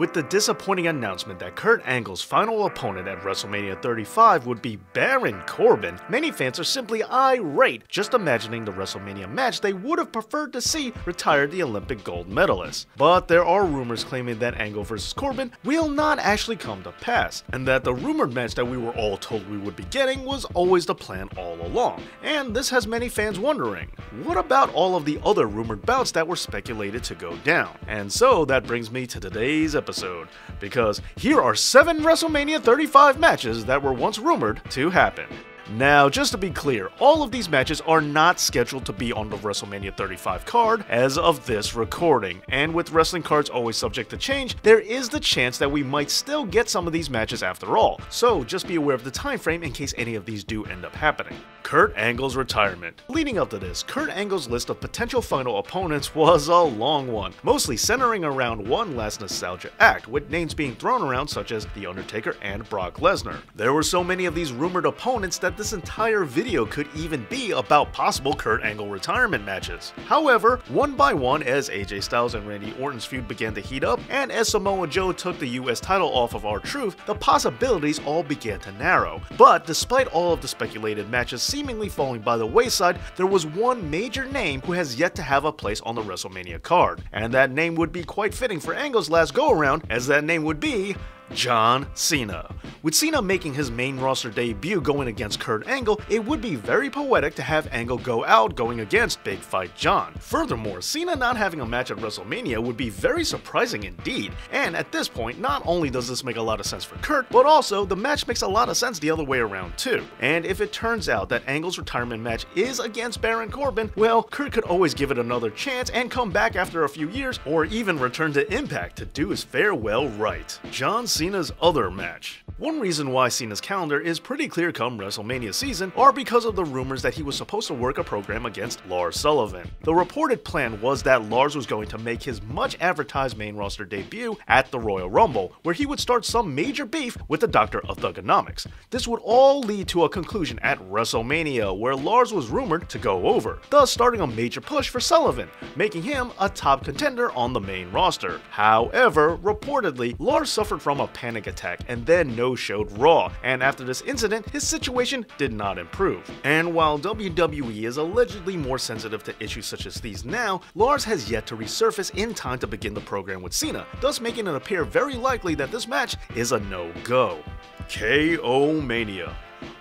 With the disappointing announcement that Kurt Angle's final opponent at WrestleMania 35 would be Baron Corbin, many fans are simply irate just imagining the WrestleMania match they would have preferred to see retire the Olympic gold medalist. But there are rumors claiming that Angle vs. Corbin will not actually come to pass, and that the rumored match that we were all told we would be getting was always the plan all along. And this has many fans wondering, what about all of the other rumored bouts that were speculated to go down? And so that brings me to today's episode, because here are 7 WrestleMania 35 matches that were once rumored to happen. Now, just to be clear, all of these matches are not scheduled to be on the WrestleMania 35 card as of this recording, and with wrestling cards always subject to change, there is the chance that we might still get some of these matches after all, so just be aware of the time frame in case any of these do end up happening. Kurt Angle's retirement. Leading up to this, Kurt Angle's list of potential final opponents was a long one, mostly centering around one last nostalgia act, with names being thrown around such as The Undertaker and Brock Lesnar. There were so many of these rumored opponents that this entire video could even be about possible Kurt Angle retirement matches. However, one by one, as AJ Styles and Randy Orton's feud began to heat up, and as Samoa Joe took the US title off of R-Truth, the possibilities all began to narrow. But despite all of the speculated matches seemingly falling by the wayside, there was one major name who has yet to have a place on the WrestleMania card, and that name would be quite fitting for Angle's last go-around, as that name would be John Cena. With Cena making his main roster debut going against Kurt Angle, it would be very poetic to have Angle go out going against Big Fight John. Furthermore, Cena not having a match at WrestleMania would be very surprising indeed, and at this point, not only does this make a lot of sense for Kurt, but also the match makes a lot of sense the other way around too. And if it turns out that Angle's retirement match is against Baron Corbin, well, Kurt could always give it another chance and come back after a few years, or even return to Impact to do his farewell right. John Cena's other match. One reason why Cena's calendar is pretty clear come WrestleMania season are because of the rumors that he was supposed to work a program against Lars Sullivan. The reported plan was that Lars was going to make his much advertised main roster debut at the Royal Rumble, where he would start some major beef with the Doctor of Thugonomics. This would all lead to a conclusion at WrestleMania, where Lars was rumored to go over, thus starting a major push for Sullivan, making him a top contender on the main roster. However, reportedly, Lars suffered from a panic attack and then no-showed Raw, and after this incident, his situation did not improve. And while WWE is allegedly more sensitive to issues such as these now, Lars has yet to resurface in time to begin the program with Cena, thus making it appear very likely that this match is a no-go. KO Mania.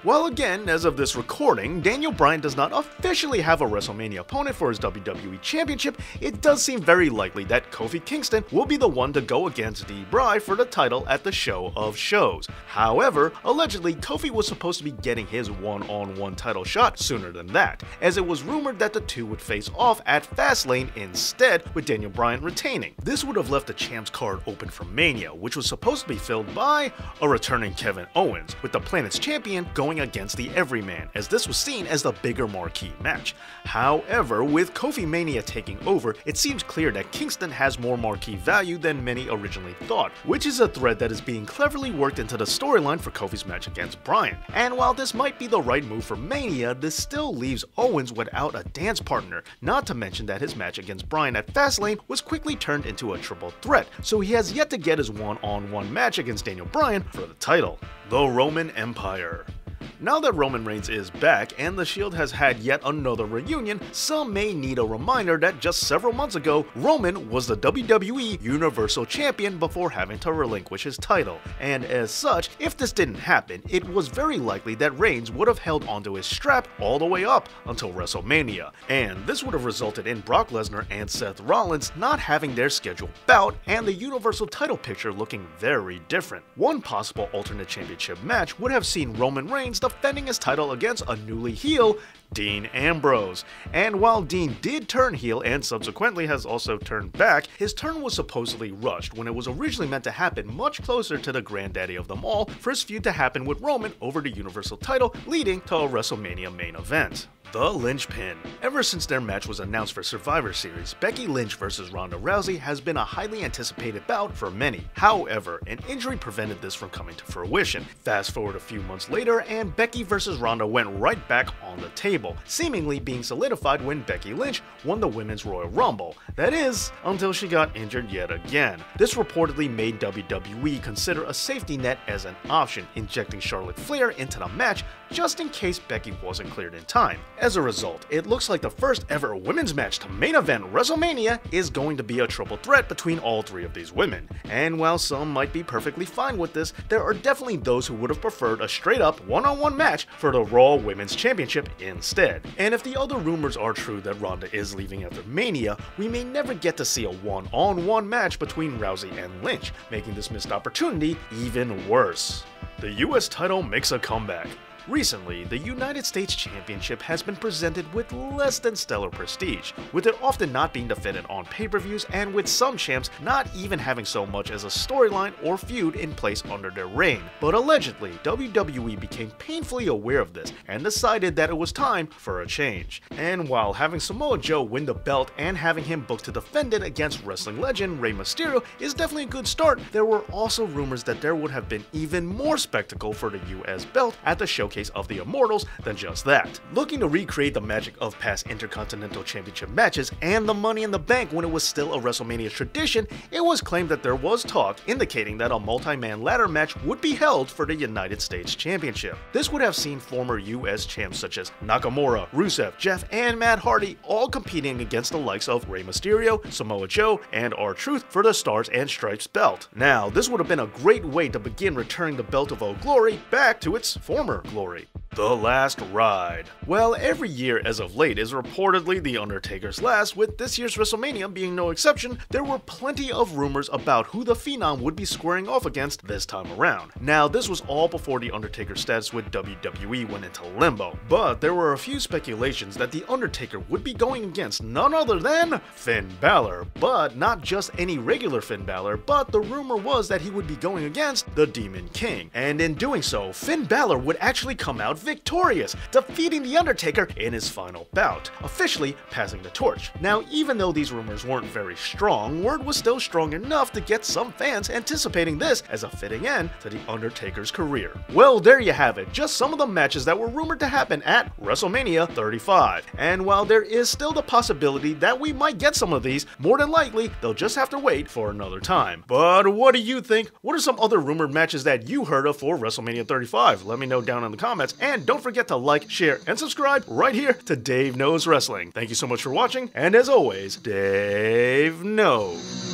Well, again, as of this recording, Daniel Bryan does not officially have a WrestleMania opponent for his WWE Championship. It does seem very likely that Kofi Kingston will be the one to go against Bryan for the title at the Show of Shows. However, allegedly, Kofi was supposed to be getting his one-on-one title shot sooner than that, as it was rumored that the two would face off at Fastlane instead, with Daniel Bryan retaining. This would have left the Champs card open for Mania, which was supposed to be filled by a returning Kevin Owens, with the Planet's champion going against the Everyman, as this was seen as the bigger marquee match. However, with Kofi Mania taking over, it seems clear that Kingston has more marquee value than many originally thought, which is a thread that is being cleverly worked into the storyline for Kofi's match against Bryan. And while this might be the right move for Mania, this still leaves Owens without a dance partner, not to mention that his match against Bryan at Fastlane was quickly turned into a triple threat, so he has yet to get his one-on-one match against Daniel Bryan for the title. The Roman Empire. Now that Roman Reigns is back and the Shield has had yet another reunion, some may need a reminder that just several months ago, Roman was the WWE Universal Champion before having to relinquish his title. And as such, if this didn't happen, it was very likely that Reigns would have held onto his strap all the way up until WrestleMania. And this would have resulted in Brock Lesnar and Seth Rollins not having their scheduled bout and the Universal title picture looking very different. One possible alternate championship match would have seen Roman Reigns defending his title against a newly heel Dean Ambrose. And while Dean did turn heel and subsequently has also turned back, his turn was supposedly rushed when it was originally meant to happen much closer to the granddaddy of them all for his feud to happen with Roman over the Universal title, leading to a WrestleMania main event. The Lynch Pin. Ever since their match was announced for Survivor Series, Becky Lynch vs. Ronda Rousey has been a highly anticipated bout for many. However, an injury prevented this from coming to fruition. Fast forward a few months later, and Becky vs. Ronda went right back on the table, seemingly being solidified when Becky Lynch won the Women's Royal Rumble. That is, until she got injured yet again. This reportedly made WWE consider a safety net as an option, injecting Charlotte Flair into the match just in case Becky wasn't cleared in time. As a result, it looks like the first ever women's match to main event WrestleMania is going to be a triple threat between all three of these women. And while some might be perfectly fine with this, there are definitely those who would have preferred a straight up one-on-one match for the Raw Women's Championship instead. And if the other rumors are true that Ronda is leaving after Mania, we may never get to see a one-on-one match between Rousey and Lynch, making this missed opportunity even worse. The US title makes a comeback. Recently, the United States Championship has been presented with less than stellar prestige, with it often not being defended on pay-per-views and with some champs not even having so much as a storyline or feud in place under their reign. But allegedly, WWE became painfully aware of this and decided that it was time for a change. And while having Samoa Joe win the belt and having him booked to defend it against wrestling legend Rey Mysterio is definitely a good start, there were also rumors that there would have been even more spectacle for the US belt at the showcase of the Immortals than just that. Looking to recreate the magic of past Intercontinental Championship matches and the Money in the Bank when it was still a WrestleMania tradition, it was claimed that there was talk indicating that a multi-man ladder match would be held for the United States Championship. This would have seen former US champs such as Nakamura, Rusev, Jeff, and Matt Hardy all competing against the likes of Rey Mysterio, Samoa Joe, and R-Truth for the Stars and Stripes belt. Now, this would have been a great way to begin returning the Belt of Old Glory back to its former glory. The Last Ride. Well, every year as of late is reportedly The Undertaker's last, with this year's WrestleMania being no exception. There were plenty of rumors about who the Phenom would be squaring off against this time around. Now, this was all before The Undertaker's status with WWE went into limbo, but there were a few speculations that The Undertaker would be going against none other than Finn Balor. But not just any regular Finn Balor, but the rumor was that he would be going against the Demon King. And in doing so, Finn Balor would actually come out victorious, defeating The Undertaker in his final bout, officially passing the torch. Now, even though these rumors weren't very strong, word was still strong enough to get some fans anticipating this as a fitting end to The Undertaker's career. Well, there you have it, just some of the matches that were rumored to happen at WrestleMania 35. And while there is still the possibility that we might get some of these, more than likely, they'll just have to wait for another time. But what do you think? What are some other rumored matches that you heard of for WrestleMania 35? Let me know down in the comments. And don't forget to like, share, and subscribe right here to Dave Knows Wrestling. Thank you so much for watching, and as always, Dave knows.